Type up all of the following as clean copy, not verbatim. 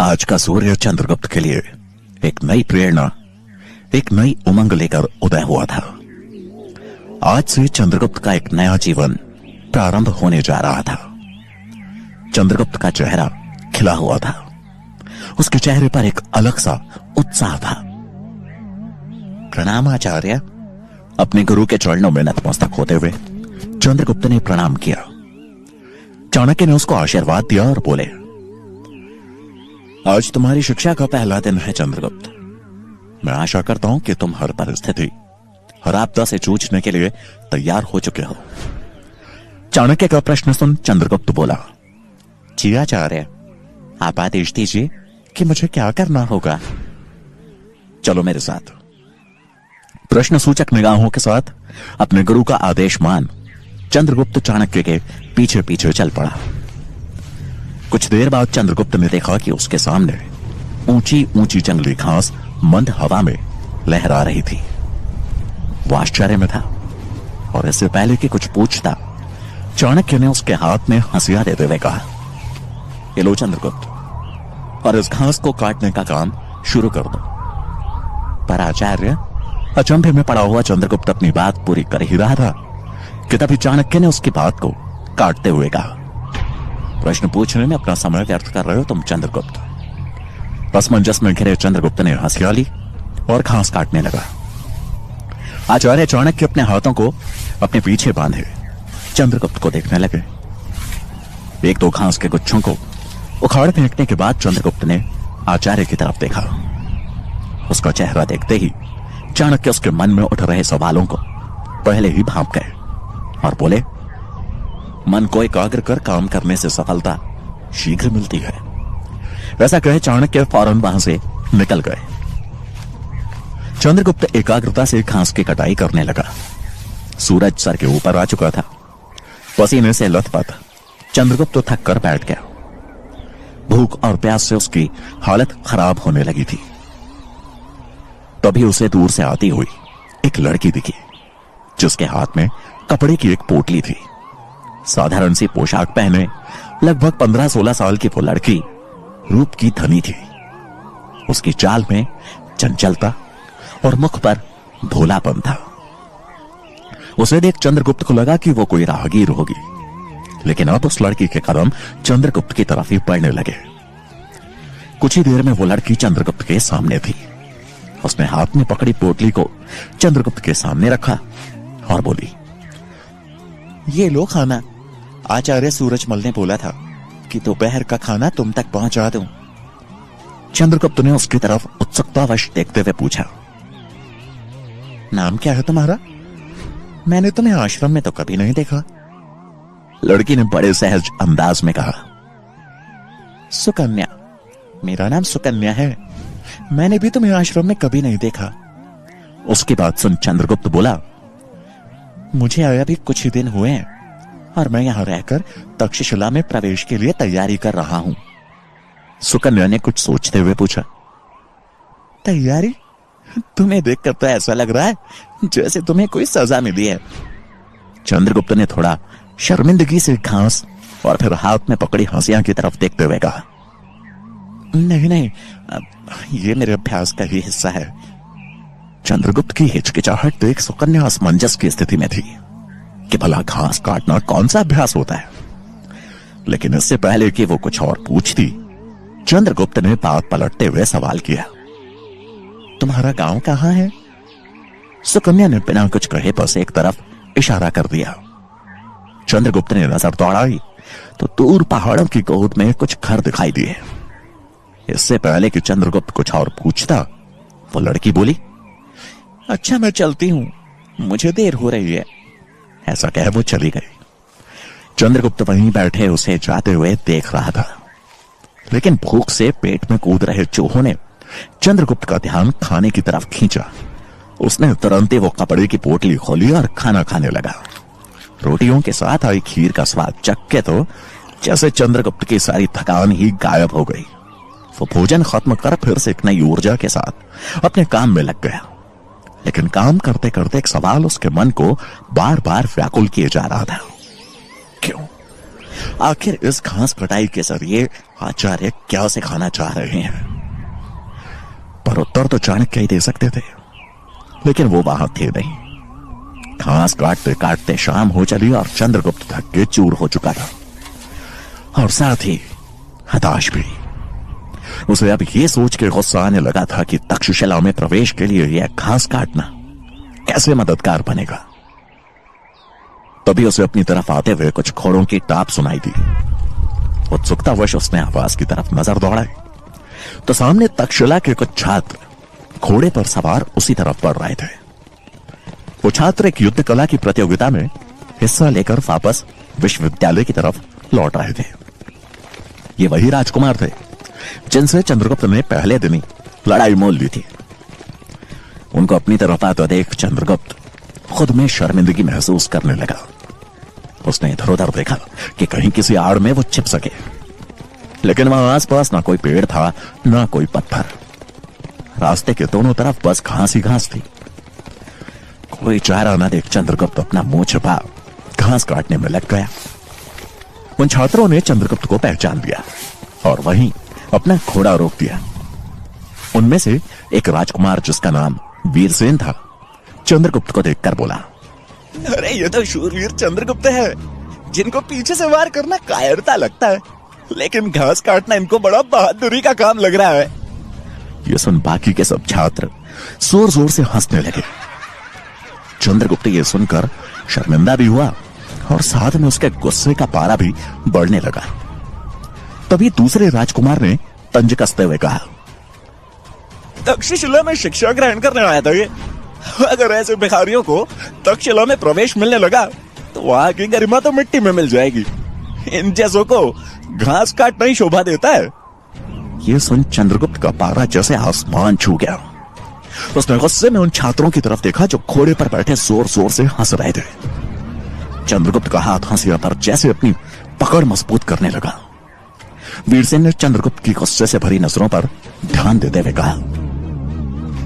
आज का सूर्य चंद्रगुप्त के लिए एक नई प्रेरणा, एक नई उमंग लेकर उदय हुआ था। आज से चंद्रगुप्त का एक नया जीवन प्रारंभ होने जा रहा था। चंद्रगुप्त का चेहरा खिला हुआ था। उसके चेहरे पर एक अलग सा उत्साह था। प्रणाम आचार्य। अपने गुरु के चरणों में नतमस्तक होते हुए चंद्रगुप्त ने प्रणाम किया। चाणक्य ने उसको आशीर्वाद दिया और बोले, आज तुम्हारी शिक्षा का पहला दिन है चंद्रगुप्त। मैं आशा करता हूं कि तुम हर परिस्थिति, हर आपदा से जूझने के लिए तैयार हो चुके हो। चाणक्य का प्रश्न सुन चंद्रगुप्त बोला, जी आचार्य, आप आदेश दीजिए कि मुझे क्या करना होगा। चलो मेरे साथ। प्रश्न सूचक निगाहों के साथ अपने गुरु का आदेश मान चंद्रगुप्त चाणक्य के पीछे पीछे चल पड़ा। कुछ देर बाद चंद्रगुप्त ने देखा कि उसके सामने ऊंची ऊंची जंगली घास मंद हवा में लहरा रही थी। वो आश्चर्य में था और इससे पहले कि कुछ पूछता, चाणक्य ने उसके हाथ में हंसिया देते हुए कहा, ये लो चंद्रगुप्त, और इस घास को काटने का काम शुरू कर दो। पर आचार्य, अचंभे में पड़ा हुआ चंद्रगुप्त अपनी बात पूरी कर ही रहा था कि तभी चाणक्य ने उसकी बात को काटते हुए कहा, प्रश्न पूछने में अपना समय व्यर्थ कर रहे हो तुम चंद्रगुप्त। असमंजस में घिरे चंद्रगुप्त ने हंसिया ली और घास काटने लगा। आचार्य चाणक्य अपने हाथों को अपने पीछे बांधे चंद्रगुप्त को देखने लगे। एक दो घास के गुच्छों को उखाड़ फेंकने के बाद चंद्रगुप्त ने आचार्य की तरफ देखा। उसका चेहरा देखते ही चाणक्य उसके मन में उठ रहे सवालों को पहले ही भांप गए और बोले, मन को एकाग्र कर काम करने से सफलता शीघ्र मिलती है। वैसा कहे चाणक्य फौरन वहां से निकल गए। चंद्रगुप्त एकाग्रता से घास की कटाई करने लगा। सूरज सर के ऊपर आ चुका था। पसीने से लथपथ चंद्रगुप्त थक कर बैठ गया। भूख और प्यास से उसकी हालत खराब होने लगी थी। तभी उसे दूर से आती हुई एक लड़की दिखी, जिसके हाथ में कपड़े की एक पोटली थी। साधारण सी पोशाक पहने लगभग 15-16 साल की वो लड़की रूप की धनी थी। उसकी चाल में चंचलता और मुख पर भोलापन था। उसे देख चंद्रगुप्त को लगा कि वो कोई राहगीर होगी, लेकिन अब उस लड़की के कदम चंद्रगुप्त की तरफ ही बढ़ने लगे। कुछ ही देर में वो लड़की चंद्रगुप्त के सामने थी। उसने हाथ में पकड़ी पोटली को चंद्रगुप्त के सामने रखा और बोली, ये लो खाना। आचार्य सूरजमल ने बोला था कि दोपहर का खाना तुम तक पहुंचा दूं। चंद्रगुप्त ने उसकी तरफ उत्सुकतावश देखते हुए पूछा, नाम क्या है तुम्हारा? मैंने तुम्हें आश्रम में तो कभी नहीं देखा। लड़की ने बड़े सहज अंदाज में कहा, सुकन्या। मेरा नाम सुकन्या है। मैंने भी तुम्हें आश्रम में कभी नहीं देखा। उसकी बात सुन चंद्रगुप्त बोला, मुझे आया भी कुछ ही दिन हुए हैं और मैं यहां रहकर तक्षशिला में प्रवेश के लिए तैयारी कर रहा हूं। सुकन्या ने कुछ सोचते हुए पूछा, तैयारी? तुम्हें देखकर तो ऐसा लग रहा है जैसे तुम्हें कोई सजा मिली है। चंद्रगुप्त ने थोड़ा शर्मिंदगी से घास और फिर हाथ में पकड़ी हंसिया की तरफ देखते हुए कहा, नहीं नहीं, ये मेरे अभ्यास का ही हिस्सा है। चंद्रगुप्त की हिचकिचाहट देख सुकन्या असमंजस की स्थिति में थी कि भला घास काटना कौन सा अभ्यास होता है। लेकिन इससे पहले कि वो कुछ और पूछती, चंद्रगुप्त ने बात पलटते हुए सवाल किया, तुम्हारा गांव कहां है? सुकन्या ने बिना कुछ कहे बस एक तरफ इशारा कर दिया। चंद्रगुप्त ने नजर दौड़ाई तो दूर पहाड़ों की गोद में कुछ घर दिखाई दिए। इससे पहले कि चंद्रगुप्त कुछ और पूछता, वो लड़की बोली, अच्छा मैं चलती हूं, मुझे देर हो रही है। ऐसा कह वो चली गई। चंद्रगुप्त वहीं बैठे उसे जाते हुए देख रहा था, लेकिन भूख से पेट में कूद रहे चूहों ने चंद्रगुप्त का ध्यान खाने की तरफ खींचा। उसने तुरंत ही वो कपड़े की पोटली खोली और खाना खाने लगा। रोटियों के साथ आई खीर का स्वाद चख के तो जैसे चंद्रगुप्त की सारी थकान ही गायब हो गई। वो भोजन खत्म कर फिर से एक नई ऊर्जा के साथ अपने काम में लग गया। लेकिन काम करते करते एक सवाल उसके मन को बार बार व्याकुल किए जा रहा था, क्यों आखिर इस घास कटाई के जरिए आचार्य क्या सिखाना चाह रहे हैं? पर उत्तर तो चाणक्य ही दे सकते थे, लेकिन वो वहां थे नहीं। घास काटते काटते शाम हो चली और चंद्रगुप्त थक के चूर हो चुका था, और साथ ही हताश भी। उसे अब ये सोच के गुस्सा आने लगा था कि तक्षशिला में प्रवेश के लिए यह घास काटना कैसे मददगार बनेगा। तभी उसे अपनी तरफ आते हुए कुछ घोड़ों की टाप सुनाई दी। उत्सुकतावश उसने आवाज की तरफ नजर दौड़ाई तो सामने तक्षशिला के कुछ छात्र घोड़े पर सवार उसी तरफ बढ़ रहे थे। वो छात्र एक युद्ध कला की प्रतियोगिता में हिस्सा लेकर वापस विश्वविद्यालय की तरफ लौट रहे थे। ये वही राजकुमार थे जिनसे चंद्रगुप्त ने पहले दिन ही लड़ाई मोल ली थी। उनको अपनी तरफ आता देख चंद्रगुप्त खुद में शर्मिंदगी महसूस करने लगा। उसने इधर उधर देखा कि कहीं किसी आड़ में वो छिप सके, लेकिन वहां आसपास ना कोई पेड़ था ना कोई पत्थर। रास्ते के दोनों तरफ बस घास ही घास थी। कोई चारा न देख चंद्रगुप्त अपना मुंह छिपा घास काटने में लग गया। उन छात्रों ने चंद्रगुप्त को पहचान लिया और वहीं अपना घोड़ा रोक दिया। उनमें से एक राजकुमार जिसका नाम वीरसेन था, चंद्रगुप्त को देखकर बोला, अरे ये तो शूरवीर चंद्रगुप्त है, जिनको पीछे से वार करना कायरता लगता है, लेकिन घास काटना इनको बड़ा बहादुरी का काम लग रहा है। ये सुन बाकी के सब छात्र जोर जोर से हंसने लगे। चंद्रगुप्त ये सुनकर शर्मिंदा भी हुआ और साथ में उसके गुस्से का पारा भी बढ़ने लगा। तभी दूसरे राजकुमार ने तंज कसते हुए कहा, तक्षशिला में शिक्षा ग्रहण करने आया था ये। अगर ऐसे भिखारियों को तक्षशिला में प्रवेश मिलने लगा तो वहां की गरिमा तो मिट्टी में मिल जाएगी। इन जैसों को घास काटना ही शोभा देता है। ये सुन चंद्रगुप्त का पारा जैसे आसमान छू गया। उसने गुस्से में उन छात्रों की तरफ देखा जो घोड़े पर बैठे जोर जोर से हंस रहे थे। चंद्रगुप्त का हाथ हंसिया पर जैसे अपनी पकड़ मजबूत करने लगा। वीरसेन ने चंद्रगुप्त की गुस्से से भरी नजरों पर ध्यान देते हुए कहा,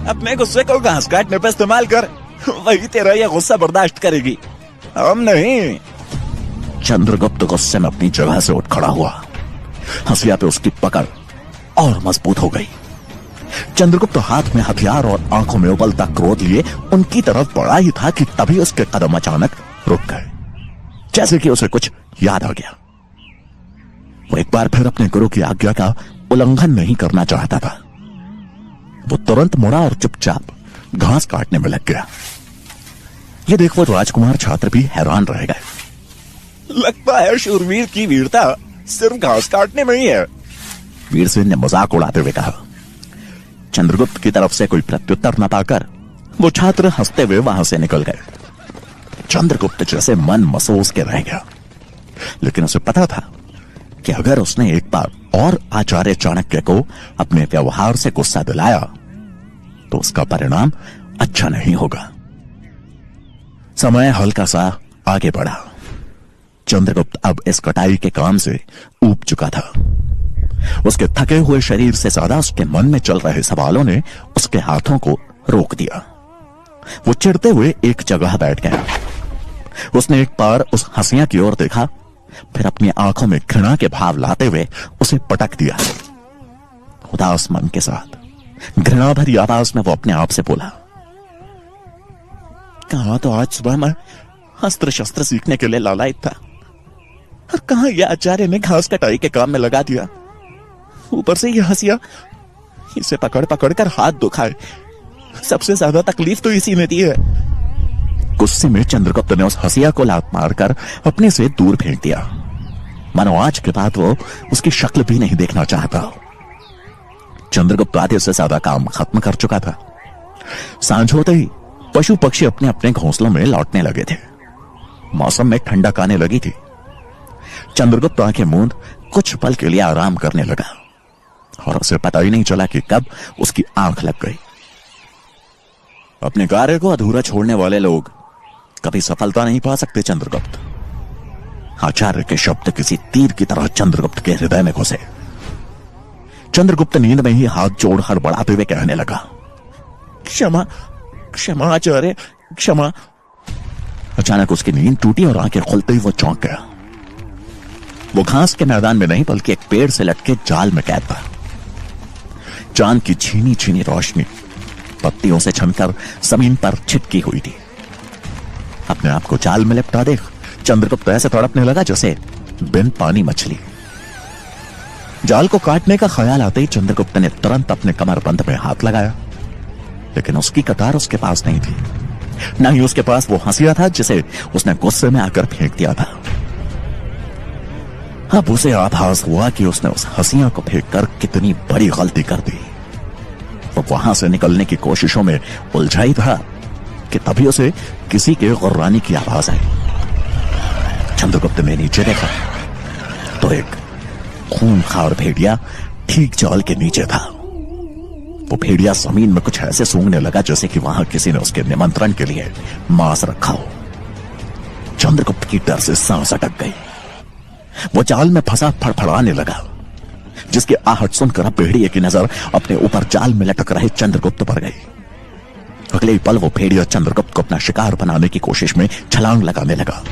अपने गुस्से को घास काटने पर इस्तेमाल कर, वही तेरा यह गुस्सा बर्दाश्त करेगी, हम नहीं। चंद्रगुप्त गुस्से में अपनी जगह से उठ खड़ा हुआ। हंसिया पे उसकी पकड़ और मजबूत हो गई। चंद्रगुप्त हाथ में हथियार और आंखों में उबलता क्रोध लिए उनकी तरफ बढ़ा ही था कि तभी उसके कदम अचानक रुक गए, जैसे कि उसे कुछ याद आ गया। वो एक बार फिर अपने गुरु की आज्ञा का उल्लंघन नहीं करना चाहता था। वो तुरंत मुड़ा और चुपचाप घास काटने में लग गया। ये देख वो राजकुमार छात्र भी हैरान रह गए। लगता है शूरवीर की वीरता सिर्फ घास काटने में ही है, वीरसेन ने मजाक उड़ाते हुए कहा। चंद्रगुप्त की तरफ से कोई प्रत्युत्तर न पाकर वो छात्र हंसते हुए वहां से निकल गए। चंद्रगुप्त जैसे मन मसोस के रह गया, लेकिन उसे पता था कि अगर उसने एक बार और आचार्य चाणक्य को अपने व्यवहार से गुस्सा दिलाया तो उसका परिणाम अच्छा नहीं होगा। समय हल्का सा आगे बढ़ा। चंद्रगुप्त अब इस कटाई के काम से ऊब चुका था। उसके थके हुए शरीर से ज्यादा उसके मन में चल रहे सवालों ने उसके हाथों को रोक दिया। वो चिढ़ते हुए एक जगह बैठ गया। उसने एक बार उस हंसिया की ओर देखा, फिर अपनी आंखों में घृणा के भाव लाते हुए उसे पटक दिया। उदास मन के साथ घृणा भरी आवाज में वो अपने आप से बोला, कहां तो आज सुबह मैं अस्त्र शस्त्र सीखने के लिए लालायित था, और कहां यह आचार्य ने घास कटाई के काम में लगा दिया। ऊपर से यह हंसिया, इसे पकड़ पकड़ कर हाथ दुखाए। सबसे ज्यादा तकलीफ तो इसी ने दी है। गुस्से में चंद्रगुप्त ने उस हंसिया को लात मारकर अपने से दूर फेंक दिया, मानो आज के बाद वो उसकी शक्ल भी नहीं देखना चाहता। चंद्रगुप्त आधे से ज्यादा काम खत्म कर चुका था। सांझ होते ही पशु पक्षी अपने अपने घोंसलों में लौटने लगे थे। मौसम में ठंडक आने लगी थी। चंद्रगुप्त आंखें मूंद कुछ पल के लिए आराम करने लगा, और उसे पता ही नहीं चला कि कब उसकी आंख लग गई। अपने कार्य को अधूरा छोड़ने वाले लोग कभी सफलता नहीं पा सकते। चंद्रगुप्त, आचार्य के शब्द किसी तीर की तरह चंद्रगुप्त के हृदय में घुसे। चंद्रगुप्त नींद में ही हाथ जोड़ हड़बड़ाते हुए कहने लगा, क्षमा क्षमा आचार्य, क्षमा। अचानक उसकी नींद टूटी और आंखें खुलते ही वो चौंक गया। वो घास के मैदान में नहीं बल्कि एक पेड़ से लटके जाल में कैद था। चांद की छीनी छीनी रोशनी पत्तियों से छनकर जमीन पर छिटकी हुई थी। अपने आप को जाल में लिपटा देख चंद्रगुप्त ऐसे तड़पने लगा जैसे बिन पानी मछली। जाल को काटने का ख्याल आते ही चंद्रगुप्त ने तुरंत अपने कमरबंद में हाथ लगाया, लेकिन उसकी कटार उसके पास नहीं थी। न ही उसके पास वो हंसिया था जिसे उसने गुस्से में आकर फेंक दिया था। अब उसे आभास हुआ कि उसने उस हंसिया को फेंक कर कितनी बड़ी गलती कर दी। वो वहां से निकलने की कोशिशों में उलझा ही था कि तभी उसे किसी के गुर्राने की आवाज आई। चंद्रगुप्त ने नीचे देखा तो एक खूंखार भेड़िया ठीक जाल के नीचे था। वो भेड़िया जमीन में कुछ ऐसे सूंघने लगा जैसे कि वहां किसी ने उसके निमंत्रण के लिए मांस रखा हो। चंद्रगुप्त की डर से सांस अटक गई। वो जाल में फंसा फड़फड़ाने लगा, जिसकी आहट सुनकर भेड़िए की नजर अपने ऊपर जाल में लटक रहे चंद्रगुप्त पर गई। अगले ही पल वो भेड़िया चंद्रगुप्त को अपना शिकार बनाने की कोशिश में छलांग लगाने लगा।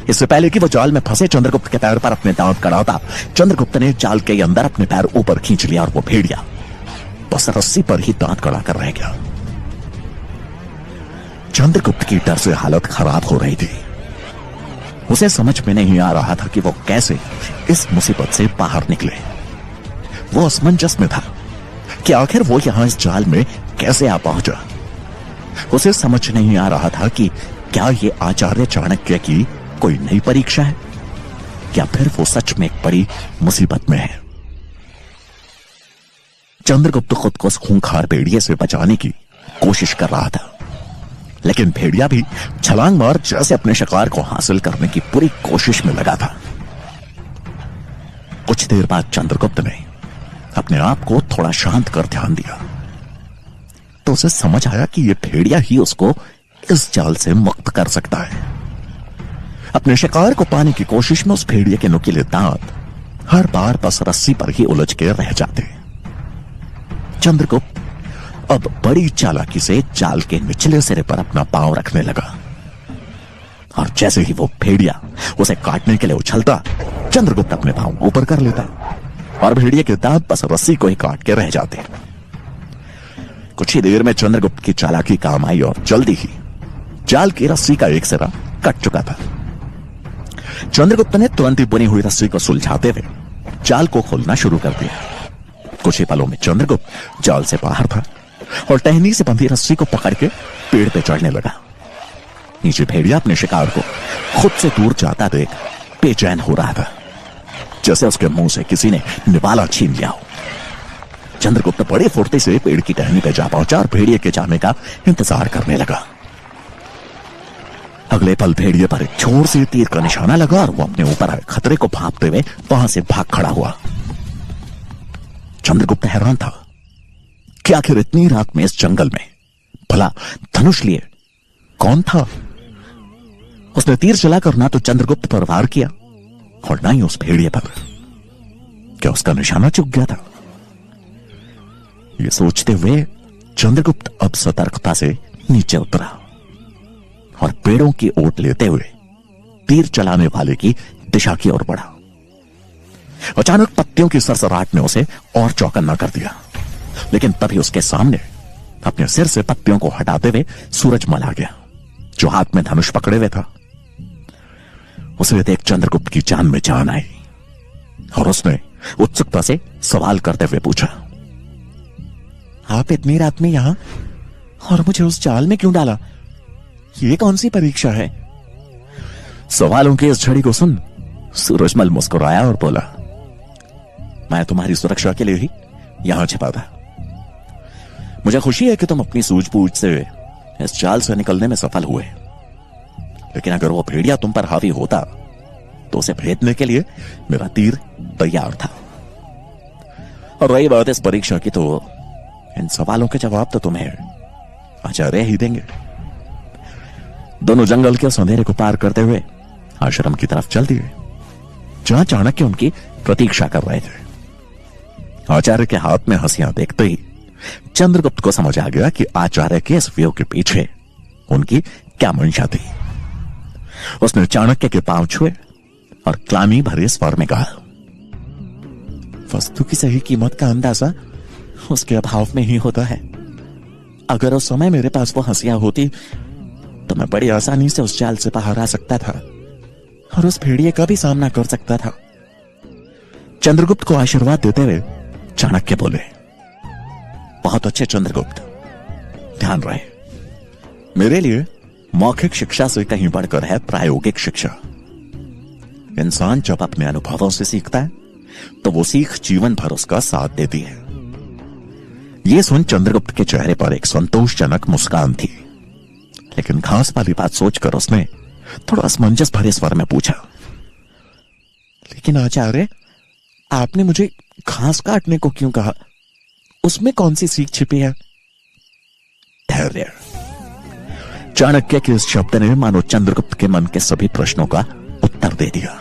इससे पहले कि वो जाल में फंसे चंद्रगुप्त के पैर पर अपने दांत कड़ाता, चंद्रगुप्त ने जाल के अंदर अपने पैर ऊपर खींच लिया और वो भेड़िया बस रस्सी पर ही दांत कड़ा कर रह गया। चंद्रगुप्त की डर से हालत खराब हो रही थी। उसे समझ में नहीं आ रहा था कि वो कैसे इस मुसीबत से बाहर निकले। वो असमंजस में था कि आखिर वो यहां इस जाल में कैसे आ पहुंचा। उसे समझ नहीं आ रहा था कि क्या ये आचार्य चाणक्य की कोई नई परीक्षा है या फिर वो सच में एक बड़ी मुसीबत में है। चंद्रगुप्त खुद को उस खूंखार भेड़िए से बचाने की कोशिश कर रहा था, लेकिन भेड़िया भी छलांग मार जैसे अपने शिकार को हासिल करने की पूरी कोशिश में लगा था। कुछ देर बाद चंद्रगुप्त ने अपने आप को थोड़ा शांत कर ध्यान दिया तो उसे समझ आया कि यह भेड़िया ही उसको इस जाल से मुक्त कर सकता है। अपने शिकार को पाने की कोशिश में उस भेड़िए के नुकीले दांत हर बार बस रस्सी पर ही उलझ के रह जाते। चंद्रगुप्त अब बड़ी चालाकी से जाल के निचले सिरे पर अपना पांव रखने लगा और जैसे ही वो भेड़िया उसे काटने के लिए उछलता, चंद्रगुप्त अपने पांव ऊपर कर लेता और भेड़िए के दांत बस रस्सी को ही काट के रह जाते। कुछ ही देर में चंद्रगुप्त की चालाकी काम आई और जल्दी ही जाल की रस्सी का एक सिरा कट चुका था। चंद्रगुप्त ने तुरंत ही बुनी हुई रस्सी को सुलझाते हुए जाल को खोलना शुरू कर दिया। कुछ ही पलों में चंद्रगुप्त जाल से बाहर था और टहनी से बंधी रस्सी को पकड़ के पेड़ पे चढ़ने लगा। नीचे भेड़िया अपने शिकार को खुद से दूर जाता देख बेचैन हो रहा था, जैसे उसके मुंह से किसी ने निवाला छीन लिया हो। चंद्रगुप्त बड़ी फुर्ती से पेड़ की टहनी पे जा पहुंचा और भेड़िए के जाने का इंतजार करने लगा। अगले पल भेड़िए पर एक जोर से तीर का निशाना लगा और वो अपने ऊपर आए खतरे को भांपते हुए वहां से भाग खड़ा हुआ। चंद्रगुप्त हैरान था कि आखिर इतनी रात में इस जंगल में भला धनुष लिए कौन था। उसने तीर चलाकर ना तो चंद्रगुप्त पर वार किया और ना ही उस भेड़िए पर। क्या उसका निशाना चूक गया था? यह सोचते हुए चंद्रगुप्त अब सतर्कता से नीचे उतरा और पेड़ों की ओट लेते हुए तीर चलाने वाले की दिशा की ओर बढ़ा। अचानक पत्तियों की सरसराहट ने उसे और चौकन्ना कर दिया, लेकिन तभी उसके सामने अपने सिर से पत्तियों को हटाते हुए सूरजमल आ गया, जो हाथ में धनुष पकड़े हुए था। उसे देख चंद्रगुप्त की जान में जान आई और उसने उत्सुकता से सवाल करते हुए पूछा, आप इतनी रात में यहां और मुझे उस जाल में क्यों डाला? ये कौन सी परीक्षा है? सवालों की इस झड़ी को सुन सूरजमल मुस्कुराया और बोला, मैं तुम्हारी सुरक्षा के लिए ही यहां छिपा था। मुझे खुशी है कि तुम अपनी सूझबूझ से इस जाल से निकलने में सफल हुए, लेकिन अगर वो भेड़िया तुम पर हावी होता तो उसे भेदने के लिए मेरा तीर तैयार था। और रही बात इस परीक्षा की, तो इन सवालों के जवाब तो तुम्हें आचार्य ही देंगे। दोनों जंगल के उस अंधेरे को पार करते हुए आश्रम की तरफ चल दिए, जहां चाणक्य उनकी प्रतीक्षा कर रहे थे। आचार्य के हाथ में हंसियां देखते ही चंद्रगुप्त को समझ आ गया कि आचार्य के इस व्यू के पीछे उनकी क्या मंशा थी। उसने चाणक्य के पांव छुए और ग्लानि भरे स्वर में कहा, वस्तु की सही कीमत का अंदाजा उसके अभाव में ही होता है। अगर उस समय मेरे पास वो हंसियां होती तो मैं बड़ी आसानी से उस जाल से बाहर आ सकता था और उस भेड़िए का भी सामना कर सकता था। चंद्रगुप्त को आशीर्वाद देते हुए चाणक्य बोले, बहुत अच्छे चंद्रगुप्त, ध्यान रहे, मेरे लिए मौखिक शिक्षा से कहीं बढ़कर है प्रायोगिक शिक्षा। इंसान जब अपने अनुभवों से सीखता है तो वो सीख जीवन भर उसका साथ देती है। यह सुन चंद्रगुप्त के चेहरे पर एक संतोषजनक मुस्कान थी, लेकिन घास वाली बात सोचकर उसने थोड़ा असमंजस भरे स्वर में पूछा, लेकिन आचार्य, आपने मुझे घास काटने को क्यों कहा? उसमें कौन सी सीख छिपी है? धैर्य। चाणक्य के इस शब्द ने मानो चंद्रगुप्त के मन के सभी प्रश्नों का उत्तर दे दिया।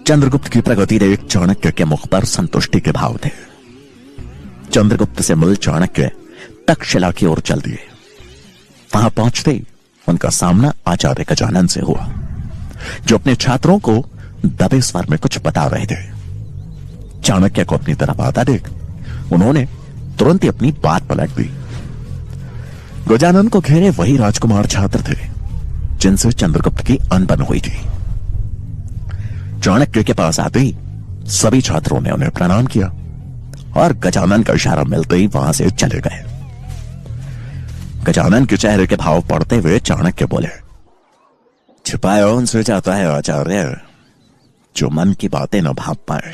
चंद्रगुप्त की प्रगति देख चाणक्य के मुख पर संतुष्टि के भाव थे। चंद्रगुप्त से मिल चाणक्य तक्षशिला की ओर चल दिए। वहां पहुंचते ही उनका सामना आचार्य गजानन से हुआ, जो अपने छात्रों को दबे स्वर में कुछ बता रहे थे। चाणक्य को अपनी तरफ आता देख उन्होंने तुरंत ही अपनी बात पलट दी। गजानन को घेरे वही राजकुमार छात्र थे जिनसे चंद्रगुप्त की अनबन हुई थी। चाणक्य के पास आते ही सभी छात्रों ने उन्हें प्रणाम किया और गजानन का इशारा मिलते ही वहां से चले गए। गजानन के चेहरे के भाव पड़ते हुए चाणक्य बोले, छिपाया उनसे जाता है आचार्य जो मन की बातें न भाप पाए।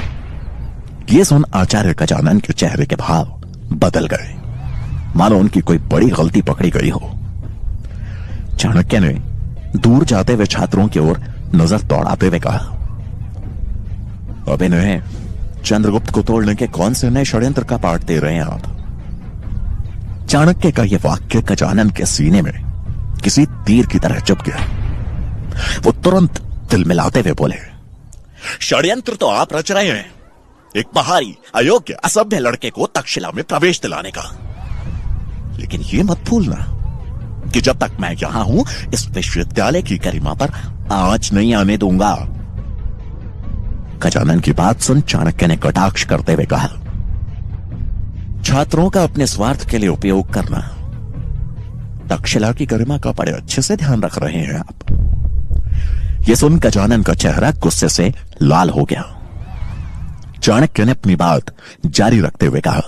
ये सुन आचार्य गजानन के चेहरे के भाव बदल गए, मानो उनकी कोई बड़ी गलती पकड़ी गई हो। चाणक्य ने दूर जाते हुए छात्रों की ओर नजर दौड़ाते हुए कहा, अब इन्हें चंद्रगुप्त को तोड़ने के कौन से नए षड्यंत्र का पाठ दे रहे हैं आप? चाणक्य का यह वाक्य गजानन के सीने में किसी तीर की तरह चुभ गया। वो तुरंत दिल मिलाते हुए बोले, षड्यंत्र तो आप रच रहे हैं, एक बाहरी अयोग्य असभ्य लड़के को तक्षशिला में प्रवेश दिलाने का। लेकिन यह मत भूलना कि जब तक मैं यहां हूं, इस विश्वविद्यालय की गरिमा पर आंच नहीं आने दूंगा। गजानन की बात सुन चाणक्य ने कटाक्ष करते हुए कहा, छात्रों का अपने स्वार्थ के लिए उपयोग करना, तक्षशिला की गरिमा का बड़े अच्छे से ध्यान रख रहे हैं आप। यह सुन गजानन का चेहरा गुस्से से लाल हो गया। चाणक्य ने अपनी बात जारी रखते हुए कहा,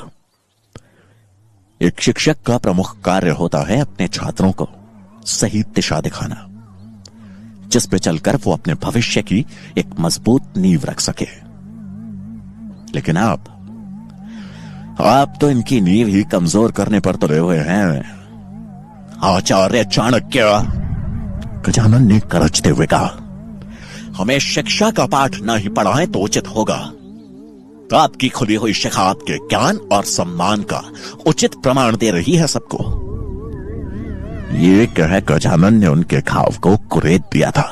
एक शिक्षक का प्रमुख कार्य होता है अपने छात्रों को सही दिशा दिखाना, जिस पे चलकर वो अपने भविष्य की एक मजबूत नींव रख सके। लेकिन आप तो इनकी नींव ही कमजोर करने पर तुले हुए हैं आचार्य चाणक्य। गजानन ने गरजते हुए कहा, हमें शिक्षा का पाठ न ही पढ़ाएं तो उचित होगा। तो आपकी खुली हुई शिक्षा आपके ज्ञान और सम्मान का उचित प्रमाण दे रही है सबको। ये कह गजानन ने उनके घाव को कुरेद दिया था।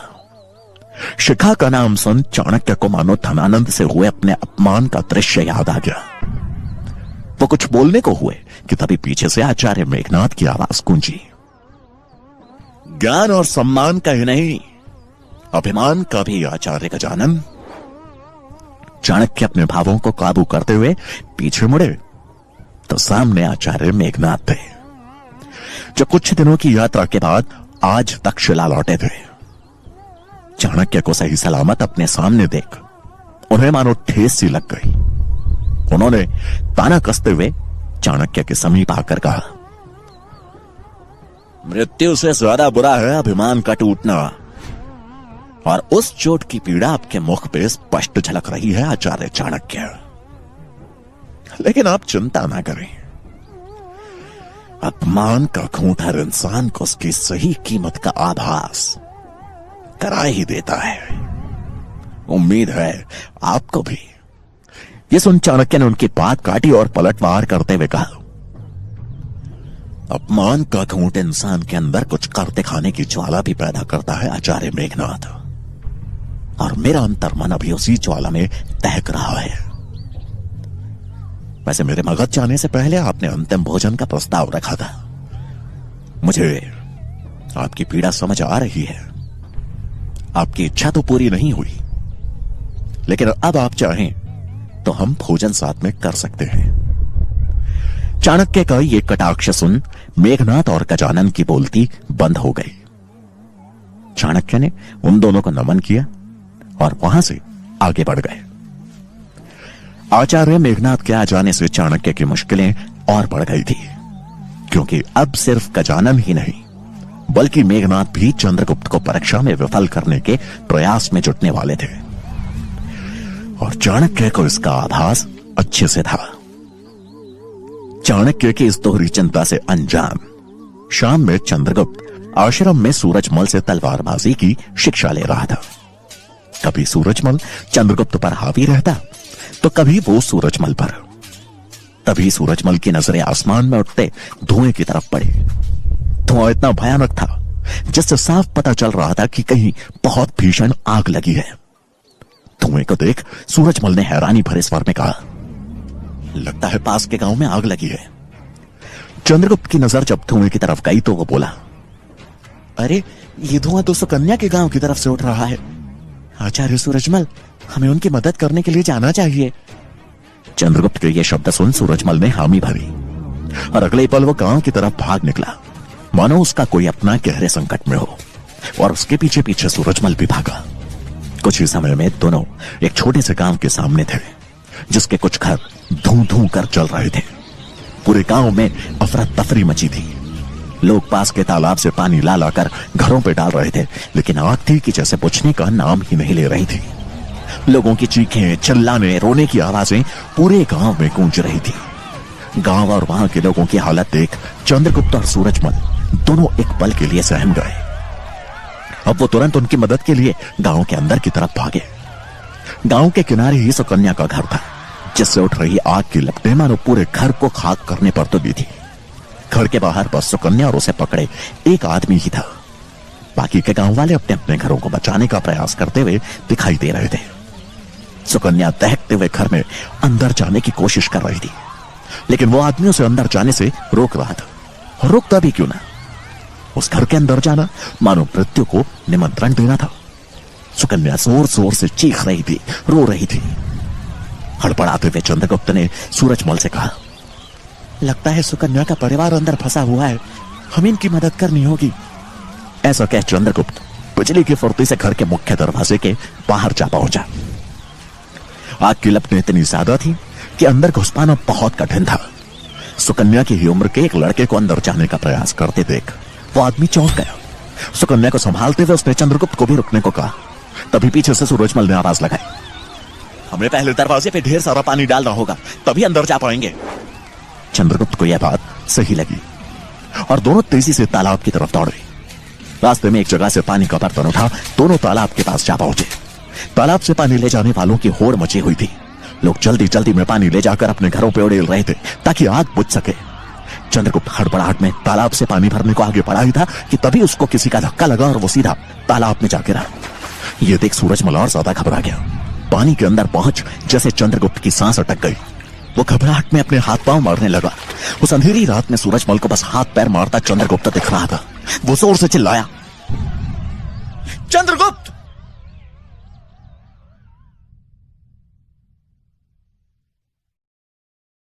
शिखा का नाम सुन चाणक्य को मानो धनानंद से हुए अपने अपमान का दृश्य याद आ गया। वो कुछ बोलने को हुए कि तभी पीछे से आचार्य मेघनाद की आवाज गूंजी, ज्ञान और सम्मान का ही नहीं, अभिमान का भी आचार्य गजानन। चाणक्य अपने भावों को काबू करते हुए पीछे मुड़े तो सामने आचार्य मेघनाद थे, जो कुछ दिनों की यात्रा के बाद आज तक्षशिला लौटे थे। चाणक्य को सही सलामत अपने सामने देख उन्हें मानो ठेस सी लग गई। उन्होंने ताना कसते हुए चाणक्य के समीप आकर कहा, मृत्यु से ज्यादा बुरा है अभिमान का टूटना, और उस चोट की पीड़ा आपके मुख पे स्पष्ट झलक रही है आचार्य चाणक्य। लेकिन आप चिंता ना करें, अपमान का घूंट हर इंसान को उसकी सही कीमत का आभास करा ही देता है। उम्मीद है आपको भी। ये सुन चाणक्य ने उनकी बात काटी और पलटवार करते हुए कहा, अपमान का घूंट इंसान के अंदर कुछ कर दिखाने की ज्वाला भी पैदा करता है आचार्य मेघनाद, और मेरा अंतर्मन अभी उसी ज्वाला में दहक रहा है। वैसे मेरे मगध जाने से पहले आपने अंतिम भोजन का प्रस्ताव रखा था। मुझे आपकी पीड़ा समझ आ रही है। आपकी इच्छा तो पूरी नहीं हुई, लेकिन अब आप चाहें तो हम भोजन साथ में कर सकते हैं। चाणक्य का ये कटाक्ष सुन मेघनाथ और गजानन की बोलती बंद हो गई। चाणक्य ने उन दोनों को नमन किया और वहां से आगे बढ़ गए। आचार्य मेघनाथ के आ जाने से चाणक्य की मुश्किलें और बढ़ गई थी, क्योंकि अब सिर्फ गजानन ही नहीं बल्कि मेघनाथ भी चंद्रगुप्त को परीक्षा में विफल करने के प्रयास में जुटने वाले थे, और चाणक्य को इसका आभास अच्छे से था। चाणक्य की इस दोहरी चिंता से अनजान शाम में चंद्रगुप्त आश्रम में सूरजमल से तलवारबाजी की शिक्षा ले रहा था। कभी सूरजमल चंद्रगुप्त पर हावी रहता तो कभी वो सूरजमल पर। तभी सूरजमल की नजरें आसमान में उठते धुएं की तरफ पड़ी। धुआं इतना भयानक था जिससे साफ पता चल रहा था कि कहीं बहुत भीषण आग लगी है। धुएं को देख सूरजमल ने हैरानी भरे स्वर में कहा, लगता है पास के गांव में आग लगी है। चंद्रगुप्त की नजर जब धुएं की तरफ गई तो वो बोला, अरे ये धुआं तो सुकन्या के गांव की तरफ से उठ रहा है। आचार्य सूरजमल, हमें उनकी मदद करने के लिए जाना चाहिए। चंद्रगुप्त के ये शब्द सुन सूरजमल ने हामी भरी और अगले पल वो गांव की तरफ भाग निकला, मानो उसका कोई अपना गहरे संकट में हो, और उसके पीछे पीछे सूरजमल भी भागा। कुछ ही समय में दोनों एक छोटे से गांव के सामने थे, जिसके कुछ घर धू धू कर चल रहे थे। पूरे गांव में अफरा तफरी मची थी। लोग पास के तालाब से पानी ला लाकर घरों पे डाल रहे थे, लेकिन आग थी कि जैसे बुझने का नाम ही नहीं ले रही थी। लोगों की चीखें, चिल्लाने, रोने की आवाजें पूरे गांव में गूंज रही थी। गांव और वहां के लोगों की हालत देख चंद्रगुप्त और सूरजमल दोनों एक पल के लिए सहम गए। अब वो तुरंत उनकी मदद के लिए गांव के अंदर की तरफ भागे। गांव के किनारे ही सुकन्या का घर था, जिससे उठ रही आग की लपटें मानो पूरे घर को खाक करने पर तुली थी। घर के बाहर बस सुकन्या और उसे पकड़े एक आदमी ही था। बाकी के गांव वाले अपने अपने घरों को बचाने का प्रयास करते हुए दिखाई दे रहे थे। सुकन्या दहकते हुए घर में अंदर जाने की कोशिश कर रही थी, लेकिन वो आदमी उसे अंदर जाने से रोक रहा था। रुकता भी क्यों ना, उस घर के अंदर जाना मानो मृत्यु को निमंत्रण देना था। सुकन्या जोर जोर से चीख रही थी, रो रही थी। हड़बड़ाते हुए चंद्रगुप्त ने सूरजमल से कहा, लगता है सुकन्या का परिवार अंदर फंसा हुआ है, हमें इनकी मदद करनी होगी। ऐसा कह चंद्रगुप्त बिजली की फुर्ती से घर के मुख्य दरवाजे के बाहर जा पहुंचा। आग की लपटें इतनी ज्यादा थी कि अंदर घुस पाना बहुत कठिन था। सुकन्या की ही उम्र के एक लड़के को अंदर जाने का प्रयास करते देख वो आदमी चौंक गया। सुकन्या को संभालते हुए उसने चंद्रगुप्त को भी रुकने को कहा। तभी पीछे से सूरजमल ने आवाज लगाई, हमें पहले दरवाजे पे ढेर सारा पानी डालना होगा, तभी अंदर जा पाएंगे। चंद्रगुप्त को यह बात सही लगी और दोनों तेजी से तालाब की तरफ दौड़े। रास्ते में एक जगह से पानी का बर्तन उठा, दोनों तालाब के पास जा पहुंचे। तालाब से पानी ले जाने वालों की होड़ मची हुई थी। लोग जल्दी जल्दी में पानी ले जाकर अपने घरों पे उड़ेल रहे थे ताकि आग बुझ सके। चंद्रगुप्त हड़बड़ाहट में तालाब से पानी भरने को आगे बढ़ा ही था कि तभी उसको किसी का धक्का लगा और वो सीधा तालाब में जा गिरा। ये देख सूरजमल और ज्यादा घबरा गया। पानी के अंदर पहुंच जैसे चंद्रगुप्त की सांस अटक गई। वो घबराहट में अपने हाथ पांव मारने लगा। उस अंधेरी रात में सूरजमल को बस हाथ पैर मारता चंद्रगुप्त दिख रहा था। वो जोर से चिल्लाया, चंद्रगुप्त,